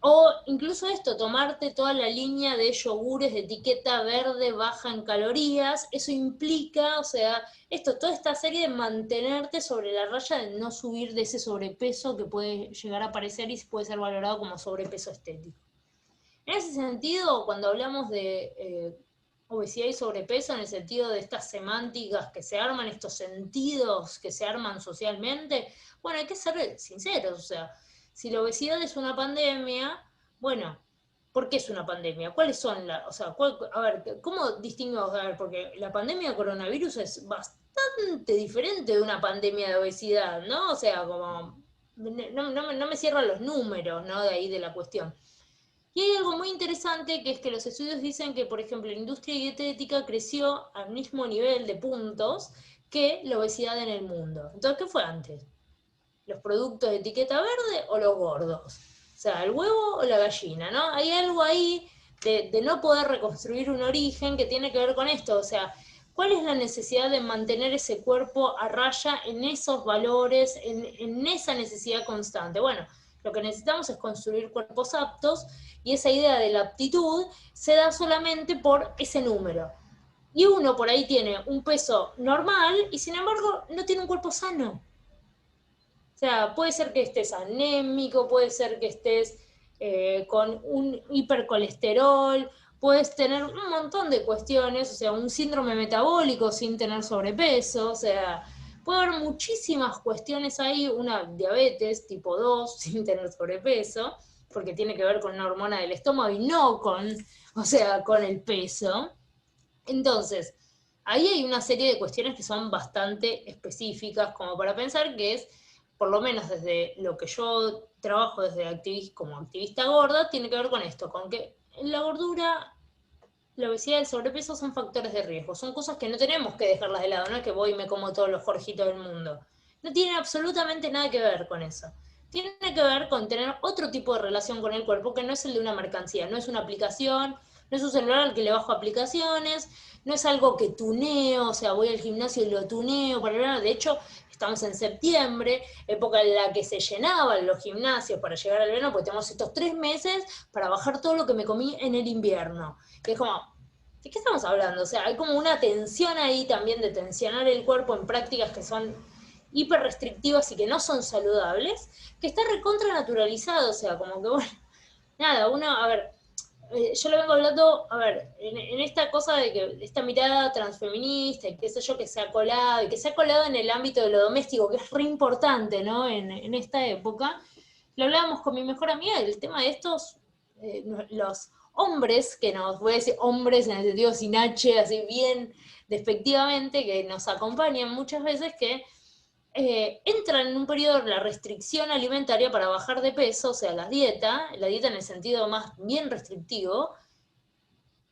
O incluso esto, tomarte toda la línea de yogures de etiqueta verde baja en calorías, eso implica, o sea, esto, toda esta serie de mantenerte sobre la raya de no subir de ese sobrepeso que puede llegar a aparecer y puede ser valorado como sobrepeso estético. En ese sentido, cuando hablamos de obesidad y sobrepeso, en el sentido de estas semánticas que se arman, estos sentidos que se arman socialmente, bueno, hay que ser sinceros, o sea, si la obesidad es una pandemia, Bueno, ¿por qué es una pandemia? ¿Cuáles son o sea, a ver, ¿cómo distinguimos? A ver, porque la pandemia de coronavirus es bastante diferente de una pandemia de obesidad, ¿no? O sea, como, no me cierran los números, ¿no? De ahí de la cuestión. Y hay algo muy interesante que es que los estudios dicen que, por ejemplo, la industria dietética creció al mismo nivel de puntos que la obesidad en el mundo. Entonces, ¿qué fue antes? ¿Los productos de etiqueta verde o los gordos? O sea, el huevo o la gallina, ¿no? Hay algo ahí de no poder reconstruir un origen que tiene que ver con esto. O sea, ¿cuál es la necesidad de mantener ese cuerpo a raya en esos valores, en esa necesidad constante? Bueno, lo que necesitamos es construir cuerpos aptos y esa idea de la aptitud se da solamente por ese número. Y uno por ahí tiene un peso normal y sin embargo no tiene un cuerpo sano. O sea, puede ser que estés anémico, puede ser que estés con un hipercolesterol, puedes tener un montón de cuestiones, o sea, un síndrome metabólico sin tener sobrepeso, o sea, puede haber muchísimas cuestiones ahí, una diabetes tipo 2 sin tener sobrepeso, porque tiene que ver con una hormona del estómago y no con, o sea, con el peso. Entonces, ahí hay una serie de cuestiones que son bastante específicas, como para pensar que es, por lo menos desde lo que yo trabajo desde como activista gorda, tiene que ver con esto, con que la gordura, la obesidad y el sobrepeso son factores de riesgo, son cosas que no tenemos que dejarlas de lado, no es que voy y me como todos los jorjitos del mundo. No tiene absolutamente nada que ver con eso. Tiene que ver con tener otro tipo de relación con el cuerpo que no es el de una mercancía, no es una aplicación, no es un celular al que le bajo aplicaciones, no es algo que tuneo, o sea, voy al gimnasio y lo tuneo, de hecho, estamos en septiembre, época en la que se llenaban los gimnasios para llegar al verano, porque tenemos estos 3 meses para bajar todo lo que me comí en el invierno. Que es como, ¿de qué estamos hablando? O sea, hay como una tensión ahí también de tensionar el cuerpo en prácticas que son hiper restrictivas y que no son saludables, que está recontra naturalizado, o sea, como que bueno, nada, uno, a ver, yo lo vengo hablando, a ver, en esta cosa de que esta mirada transfeminista y qué sé yo, que se ha colado, y que se ha colado en el ámbito de lo doméstico, que es re importante, ¿no? En esta época, lo hablábamos con mi mejor amiga, el tema de estos, los hombres, que nos, voy a decir hombres en el sentido sin H, así bien despectivamente, que nos acompañan muchas veces, que entran en un periodo de la restricción alimentaria para bajar de peso, o sea, la dieta en el sentido más bien restrictivo,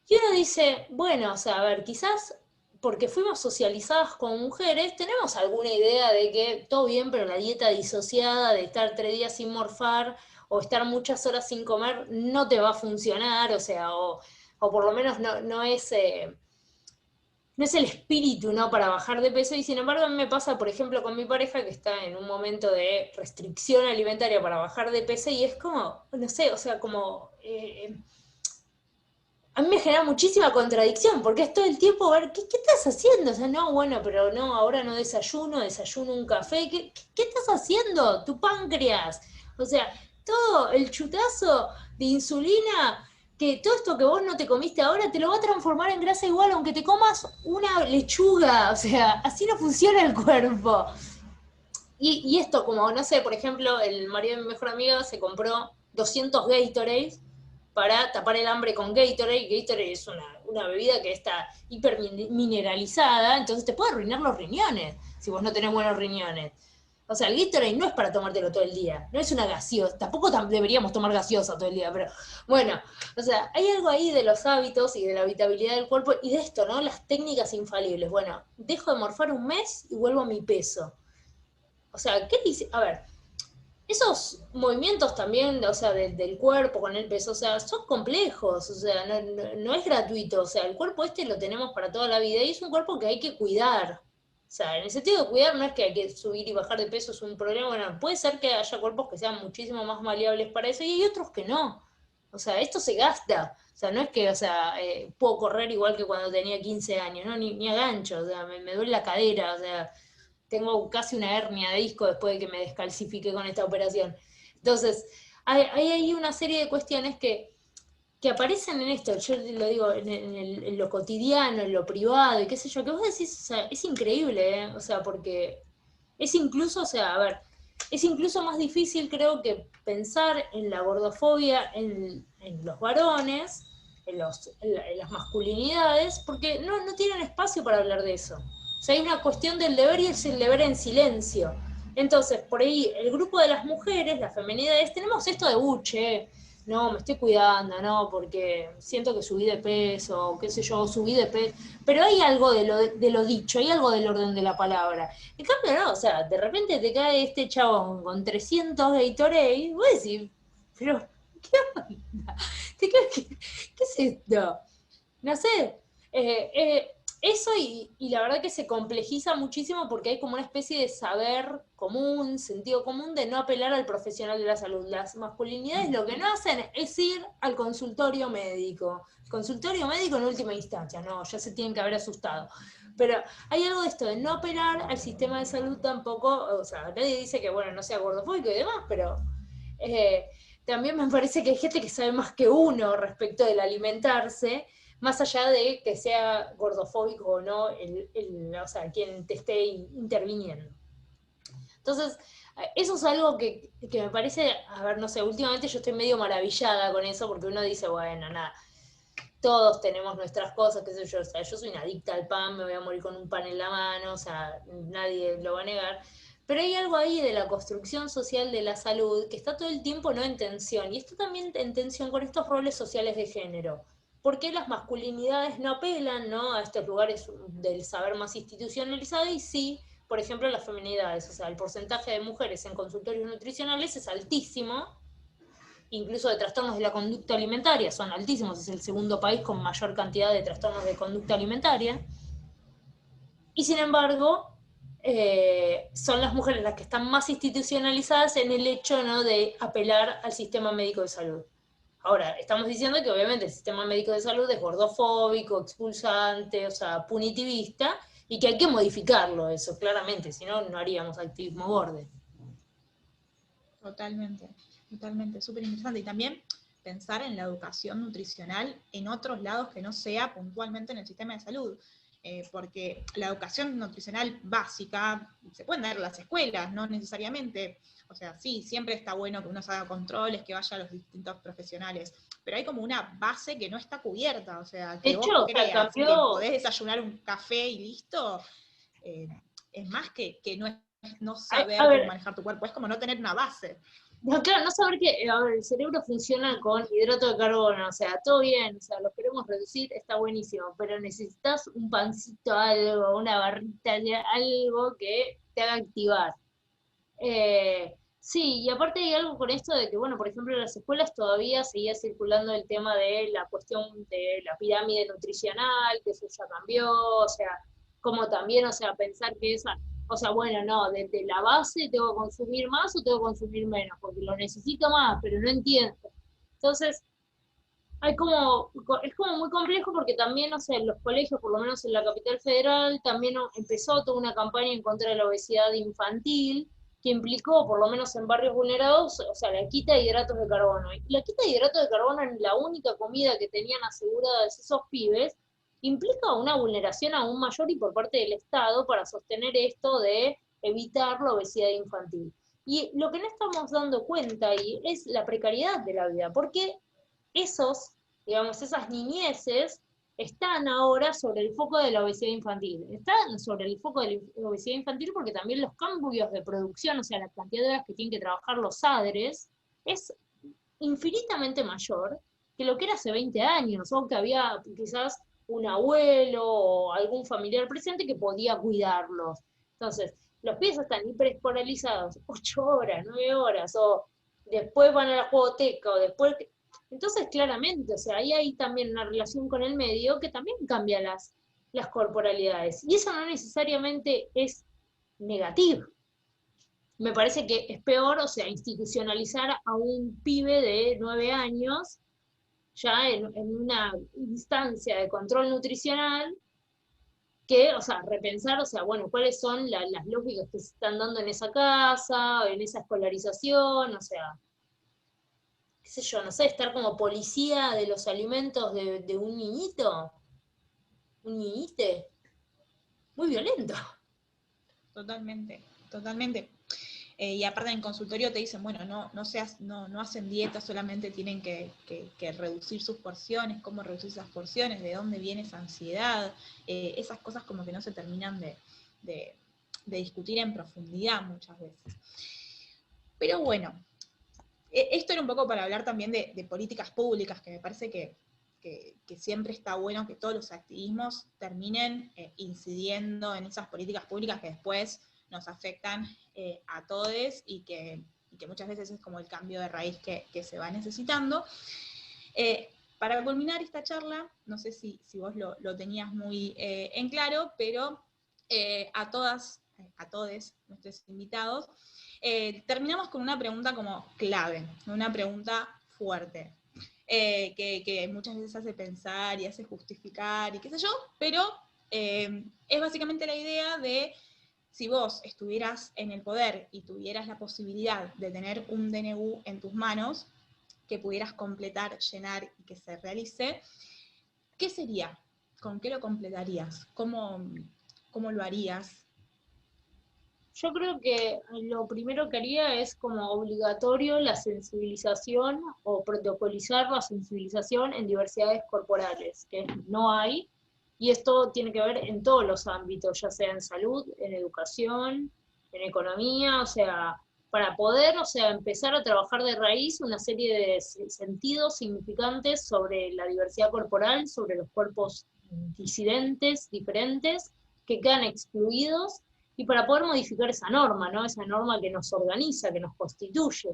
y uno dice, bueno, o sea, a ver, quizás porque fuimos socializadas como mujeres, tenemos alguna idea de que todo bien, pero la dieta disociada de estar 3 días sin morfar o estar muchas horas sin comer no te va a funcionar, o sea, o por lo menos no es... no es el espíritu, ¿no? Para bajar de peso y sin embargo a mí me pasa, por ejemplo, con mi pareja que está en un momento de restricción alimentaria para bajar de peso y es como, no sé, o sea, como... a mí me genera muchísima contradicción porque es todo el tiempo, a ver, ¿qué estás haciendo? O sea, no, bueno, pero no, ahora no desayuno un café, ¿qué estás haciendo? Tu páncreas. O sea, todo el chutazo de insulina que todo esto que vos no te comiste ahora te lo va a transformar en grasa igual, aunque te comas una lechuga, o sea, así no funciona el cuerpo. Y esto, como, no sé, por ejemplo, el marido de mi mejor amiga se compró 200 Gatorades para tapar el hambre con Gatorade. Gatorade es una bebida que está hiper mineralizada, entonces te puede arruinar los riñones si vos no tenés buenos riñones. O sea, el Gatorade no es para tomártelo todo el día, no es una gaseosa, tampoco deberíamos tomar gaseosa todo el día, pero bueno, o sea, hay algo ahí de los hábitos y de la habitabilidad del cuerpo y de esto, ¿no? Las técnicas infalibles. Bueno, dejo de morfar un mes y vuelvo a mi peso. O sea, ¿qué dice? A ver, esos movimientos también, o sea, del cuerpo con el peso, o sea, son complejos, o sea, no es gratuito, o sea, el cuerpo este lo tenemos para toda la vida y es un cuerpo que hay que cuidar. O sea, en el sentido de cuidar no es que hay que subir y bajar de peso, es un problema, bueno, puede ser que haya cuerpos que sean muchísimo más maleables para eso y hay otros que no. O sea, esto se gasta. O sea, no es que, o sea, puedo correr igual que cuando tenía 15 años, ¿no? Ni a gancho, o sea, me duele la cadera, o sea, tengo casi una hernia de disco después de que me descalcifique con esta operación. Entonces, hay una serie de cuestiones que aparecen en esto, yo lo digo, en lo cotidiano, en lo privado, y qué sé yo, que vos decís, o sea, es increíble, ¿eh? O sea, porque es incluso, o sea, a ver, es incluso más difícil, creo, que pensar en la gordofobia en los varones, en las masculinidades, porque no tienen espacio para hablar de eso. O sea, hay una cuestión del deber y es el deber en silencio. Entonces, por ahí, el grupo de las mujeres, las feminidades, tenemos esto de buche, no, me estoy cuidando, no, porque siento que subí de peso, qué sé yo, subí de peso, pero hay algo de lo dicho, hay algo del orden de la palabra. En cambio, no, o sea, de repente te cae este chabón con 300 Gatorade, y vos decís, pero, ¿qué onda? ¿Qué es esto? No sé, eso y la verdad que se complejiza muchísimo porque hay como una especie de saber común, sentido común de no apelar al profesional de la salud. Las masculinidades lo que no hacen es ir al consultorio médico. Consultorio médico en última instancia, no, ya se tienen que haber asustado. Pero hay algo de esto de no apelar al sistema de salud tampoco, o sea, nadie dice que, bueno, no sea gordofóbico y demás, pero eh, también me parece que hay gente que sabe más que uno respecto del alimentarse, más allá de que sea gordofóbico o no, o sea, quien te esté interviniendo. Entonces, eso es algo que me parece, a ver, no sé, últimamente yo estoy medio maravillada con eso, porque uno dice, bueno, nada, todos tenemos nuestras cosas, qué sé yo, o sea, yo soy una adicta al pan, me voy a morir con un pan en la mano, o sea, nadie lo va a negar. Pero hay algo ahí de la construcción social de la salud que está todo el tiempo no en tensión, y está también en tensión con estos roles sociales de género. ¿Por qué las masculinidades no apelan, ¿no?, a estos lugares del saber más institucionalizado? Y sí, por ejemplo, las feminidades, o sea, el porcentaje de mujeres en consultorios nutricionales es altísimo, incluso de trastornos de la conducta alimentaria, son altísimos, es el segundo país con mayor cantidad de trastornos de conducta alimentaria, y sin embargo, son las mujeres las que están más institucionalizadas en el hecho, ¿no?, de apelar al sistema médico de salud. Ahora, estamos diciendo que obviamente el sistema médico de salud es gordofóbico, expulsante, o sea, punitivista, y que hay que modificarlo eso, claramente, si no, no haríamos activismo borde. Totalmente, totalmente, súper interesante. Y también pensar en la educación nutricional en otros lados que no sea puntualmente en el sistema de salud. Porque la educación nutricional básica se puede dar en las escuelas, no necesariamente. O sea, sí, siempre está bueno que uno se haga controles, que vaya a los distintos profesionales, pero hay como una base que no está cubierta. O sea, De que hecho, vos o sea, creas que cambió. podés desayunar un café y listo, eh, es más que no, no A saber cómo ver, manejar tu cuerpo, es como no tener una base. no, claro, no saber que a ver, el cerebro funciona con hidrato de carbono, o sea, todo bien, o sea, lo queremos reducir, está buenísimo, pero necesitas un pancito, algo, una barrita, algo que te haga activar. Sí, y aparte hay algo con esto de que, bueno, por ejemplo, en las escuelas todavía seguía circulando el tema de la cuestión de la pirámide nutricional, que eso ya cambió, o sea, como también, o sea, pensar que esa, o sea, bueno, no, desde la base tengo que consumir más o tengo que consumir menos, porque lo necesito más, pero no entiendo. Entonces, hay como, es como muy complejo porque también, o sea, en los colegios, por lo menos en la capital federal, también empezó toda una campaña en contra de la obesidad infantil, que implicó, por lo menos en barrios vulnerados, o sea, la quita de hidratos de carbono. Y la quita de hidratos de carbono en la única comida que tenían aseguradas esos pibes, implica una vulneración aún mayor y por parte del Estado para sostener esto de evitar la obesidad infantil. Y lo que no estamos dando cuenta ahí es la precariedad de la vida, porque esos, digamos, esas niñeces están ahora sobre el foco de la obesidad infantil. Están sobre el foco de la obesidad infantil porque también los cambios de producción, o sea, la cantidad de horas que tienen que trabajar los padres, es infinitamente mayor que lo que era hace 20 años, o que había quizás un abuelo o algún familiar presente que podía cuidarlos. Entonces, los pies están hiperescolarizados 8 horas, 9 horas, o después van a la jugoteca, o después. Entonces, claramente, o sea, ahí hay también una relación con el medio que también cambia las corporalidades. Y eso no necesariamente es negativo. Me parece que es peor, o sea, institucionalizar a un pibe de 9 años ya en una instancia de control nutricional que, o sea, repensar, o sea, bueno, cuáles son las lógicas que se están dando en esa casa, en esa escolarización, o sea, qué sé yo, no sé, estar como policía de los alimentos de un niñito, un niñite, muy violento. Totalmente, totalmente. y aparte en el consultorio te dicen, bueno, no hacen dieta, solamente tienen que reducir sus porciones, cómo reducir esas porciones, de dónde viene esa ansiedad, esas cosas como que no se terminan de discutir en profundidad muchas veces. Pero bueno, esto era un poco para hablar también de políticas públicas, que me parece que siempre está bueno que todos los activismos terminen incidiendo en esas políticas públicas que después nos afectan a todos y que muchas veces es como el cambio de raíz que se va necesitando. Para culminar esta charla, no sé si vos lo tenías muy en claro, pero a todos nuestros invitados, terminamos con una pregunta como clave, una pregunta fuerte, que muchas veces hace pensar y hace justificar y qué sé yo, pero es básicamente la idea de si vos estuvieras en el poder y tuvieras la posibilidad de tener un DNU en tus manos, que pudieras completar, llenar y que se realice, ¿qué sería? ¿Con qué lo completarías? ¿Cómo lo harías? Yo creo que lo primero que haría es como obligatorio la sensibilización o protocolizar la sensibilización en diversidades corporales, que no hay, y esto tiene que ver en todos los ámbitos, ya sea en salud, en educación, en economía, o sea, para poder, o sea, empezar a trabajar de raíz una serie de sentidos significantes sobre la diversidad corporal, sobre los cuerpos disidentes, diferentes, que quedan excluidos, y para poder modificar esa norma, ¿no? Esa norma que nos organiza, que nos constituye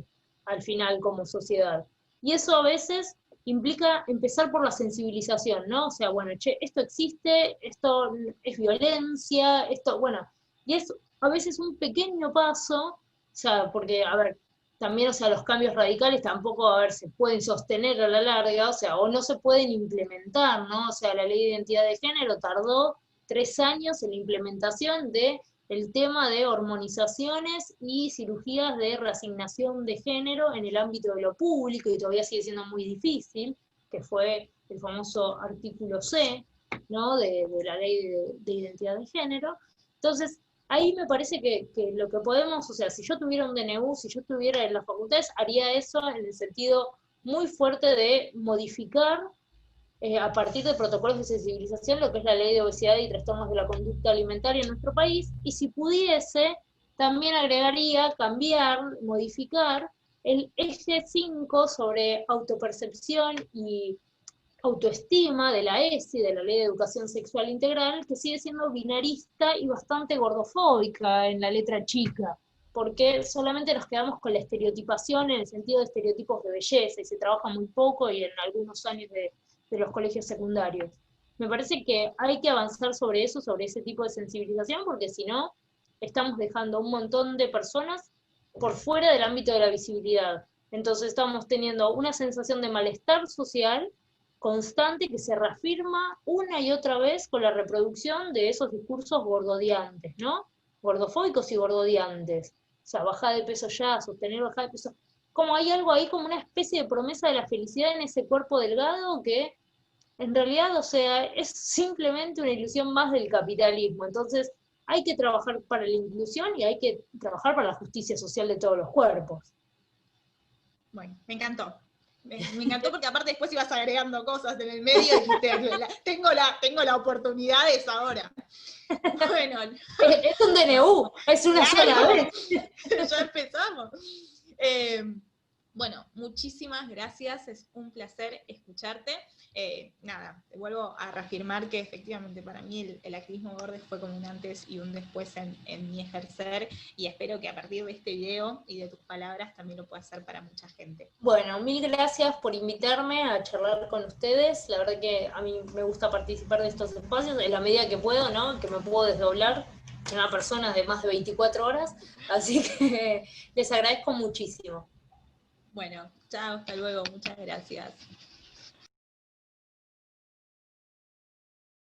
al final como sociedad. Y eso a veces implica empezar por la sensibilización, ¿no? O sea, bueno, che, esto existe, esto es violencia, esto, bueno, y es a veces un pequeño paso, o sea, porque, a ver, también, o sea, los cambios radicales tampoco, a ver, se pueden sostener a la larga, o sea, o no se pueden implementar, ¿no? O sea, la ley de identidad de género tardó 3 años en la implementación de el tema de hormonizaciones y cirugías de reasignación de género en el ámbito de lo público, y todavía sigue siendo muy difícil, que fue el famoso artículo C, ¿no? de la ley de identidad de género. Entonces, ahí me parece que lo que podemos, o sea, si yo tuviera un DNU, si yo estuviera en las facultades, haría eso en el sentido muy fuerte de modificar a partir de protocolos de sensibilización, lo que es la ley de obesidad y trastornos de la conducta alimentaria en nuestro país, y si pudiese, también agregaría, cambiar, modificar el eje 5 sobre autopercepción y autoestima de la ESI, de la Ley de Educación Sexual Integral, que sigue siendo binarista y bastante gordofóbica en la letra chica, porque solamente nos quedamos con la estereotipación en el sentido de estereotipos de belleza, y se trabaja muy poco y en algunos años de los colegios secundarios. Me parece que hay que avanzar sobre eso, sobre ese tipo de sensibilización, porque si no, estamos dejando a un montón de personas por fuera del ámbito de la visibilidad. Entonces estamos teniendo una sensación de malestar social constante que se reafirma una y otra vez con la reproducción de esos discursos gordodiantes, ¿no? Gordofóbicos y gordodiantes. O sea, bajar de peso ya, sostener bajar de peso. Como hay algo ahí, como una especie de promesa de la felicidad en ese cuerpo delgado que en realidad, o sea, es simplemente una ilusión más del capitalismo. Entonces, hay que trabajar para la inclusión y hay que trabajar para la justicia social de todos los cuerpos. Bueno, me encantó. Me encantó porque aparte después ibas agregando cosas en el medio y tengo la oportunidad es ahora. Bueno. Es un DNU, es una sola vez. Ya empezamos. Bueno, muchísimas gracias, es un placer escucharte. Nada, te vuelvo a reafirmar que efectivamente para mí el activismo gordo fue como un antes y un después en mi ejercer, y espero que a partir de este video y de tus palabras también lo pueda hacer para mucha gente. Bueno, mil gracias por invitarme a charlar con ustedes. La verdad que a mí me gusta participar de estos espacios en la medida que puedo, ¿no? Que me puedo desdoblar en una persona de más de 24 horas, así que les agradezco muchísimo. Bueno, chao, hasta luego, muchas gracias.